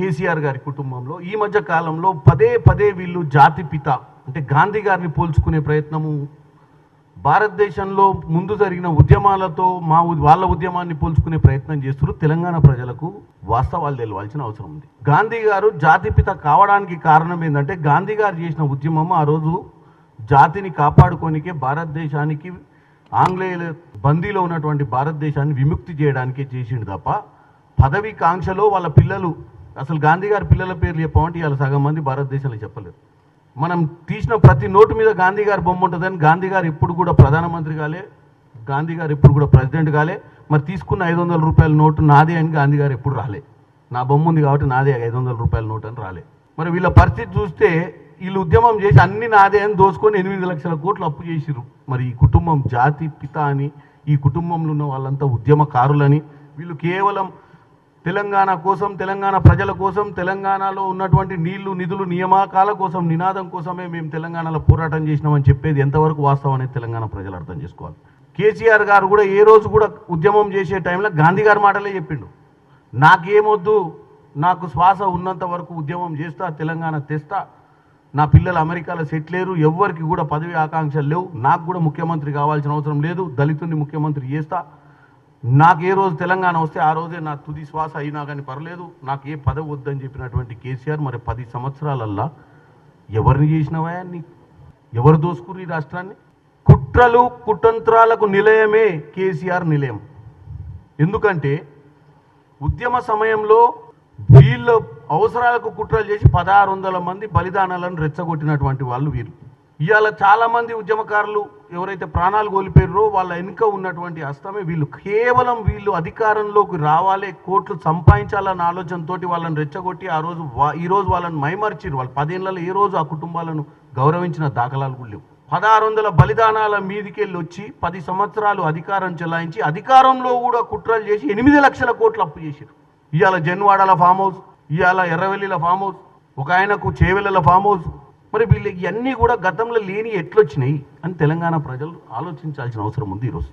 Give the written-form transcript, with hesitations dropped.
కేసీఆర్ గారి కుటుంబంలో ఈ మధ్య కాలంలో పదే పదే వీళ్ళు జాతిపిత అంటే గాంధీ గారిని పోల్చుకునే ప్రయత్నము, భారతదేశంలో ముందు జరిగిన ఉద్యమాలతో వాళ్ళ ఉద్యమాన్ని పోల్చుకునే ప్రయత్నం చేస్తున్నారు. తెలంగాణ ప్రజలకు వాస్తవాలు తెలవాల్సిన అవసరం ఉంది. గాంధీ గారు జాతిపిత కావడానికి కారణం ఏంటంటే, గాంధీ గారు చేసిన ఉద్యమం ఆ రోజు జాతిని కాపాడుకోనికే, భారతదేశానికి ఆంగ్లేయుల బందీలో ఉన్నటువంటి భారతదేశాన్ని విముక్తి చేయడానికే చేసిండు తప్ప పదవి కాంక్షలో వాళ్ళ పిల్లలు, అసలు గాంధీ గారి పిల్లల పేర్లు చెప్పమంటే ఇవాళ సగం మంది భారతదేశంలో చెప్పలేరు. మనం తీసిన ప్రతి నోటు మీద గాంధీ గారి బొమ్మ ఉంటుందని, గాంధీ గారు ఎప్పుడు కూడా ప్రధానమంత్రి కాలే, గాంధీ గారు ఎప్పుడు కూడా ప్రెసిడెంట్ కాలే. మరి తీసుకున్న 500 రూపాయల నోటు నాదే అని గాంధీ గారు ఎప్పుడు రాలే. నా బొమ్మ ఉంది కాబట్టి నాదే 500 రూపాయల నోటు అని రాలే. మరి వీళ్ళ పరిస్థితి చూస్తే వీళ్ళు ఉద్యమం చేసి అన్ని నాదే అని దోసుకొని 8 లక్షల కోట్లు అప్పు చేసిరు. మరి ఈ కుటుంబం జాతి పిత అని, ఈ కుటుంబంలో ఉన్న వాళ్ళంతా ఉద్యమకారులని, వీళ్ళు కేవలం తెలంగాణ కోసం, తెలంగాణ ప్రజల కోసం, తెలంగాణలో ఉన్నటువంటి నీళ్లు నిధులు నియామకాల కోసం, నినాదం కోసమే మేము తెలంగాణలో పోరాటం చేసినామని చెప్పేది ఎంతవరకు వాస్తవం అనేది తెలంగాణ ప్రజలు అర్థం చేసుకోవాలి. కేసీఆర్ గారు కూడా ఏ రోజు కూడా ఉద్యమం చేసే టైంలో గాంధీ గారి మాటలే చెప్పిండు. నాకేమొద్దు, నాకు శ్వాస ఉన్నంత వరకు ఉద్యమం చేస్తా, తెలంగాణ తెస్తా, నా పిల్లలు అమెరికాలో సెటిల్ అయ్యారు, ఎవ్వరికి కూడా పదవి ఆకాంక్షలు లేవు, నాకు కూడా ముఖ్యమంత్రి కావాల్సిన అవసరం లేదు, దళితుడిని ముఖ్యమంత్రి చేస్తా, నాకు ఏ రోజు తెలంగాణ వస్తే ఆ రోజే నా తుది శ్వాస అయినా కానీ పర్లేదు, నాకు ఏ పదవి వద్దని చెప్పినటువంటి కేసీఆర్ మరి 10 సంవత్సరాలల్లా ఎవరిని చేసినవా, ఎవరు దోసుకురు ఈ రాష్ట్రాన్ని? కుట్రలు కుతంత్రాలకు నిలయమే కేసీఆర్ నిలయం. ఎందుకంటే ఉద్యమ సమయంలో వీళ్ళ అవసరాలకు కుట్రలు చేసి 1600 మంది బలిదానాలను రెచ్చగొట్టినటువంటి వాళ్ళు వీరు. ఇవాళ చాలామంది ఉద్యమకారులు ఎవరైతే ప్రాణాలు కోల్పోయారో వాళ్ళ వెనుక ఉన్నటువంటి హస్తమే వీళ్ళు. కేవలం వీళ్ళు అధికారంలోకి రావాలి, కోట్లు సంపాదించాలన్న ఆలోచనతో వాళ్ళని రెచ్చగొట్టి ఈరోజు వాళ్ళని మైమర్చిరు. వాళ్ళు 10 ఏళ్లలో ఏ రోజు ఆ కుటుంబాలను గౌరవించిన దాఖలాలు కూడా లేవు. 1600 బలిదానాల మీదికెళ్ళి వచ్చి 10 సంవత్సరాలు అధికారం చెలాయించి అధికారంలో కూడా కుట్రలు చేసి 8 లక్షల కోట్లు అప్పు చేశారు. ఇవాళ జన్వాడల ఫామ్ హౌస్, ఇవాళ ఎర్రవెల్లిల ఫామ్ హౌస్, ఒక ఆయనకు చేవెళ్ళల ఫామ్ హౌస్. మరి వీళ్ళకి ఇవన్నీ కూడా గతంలో లేని ఎట్లొచ్చినాయి అని తెలంగాణ ప్రజలు ఆలోచించాల్సిన అవసరం ఉంది ఈరోజు.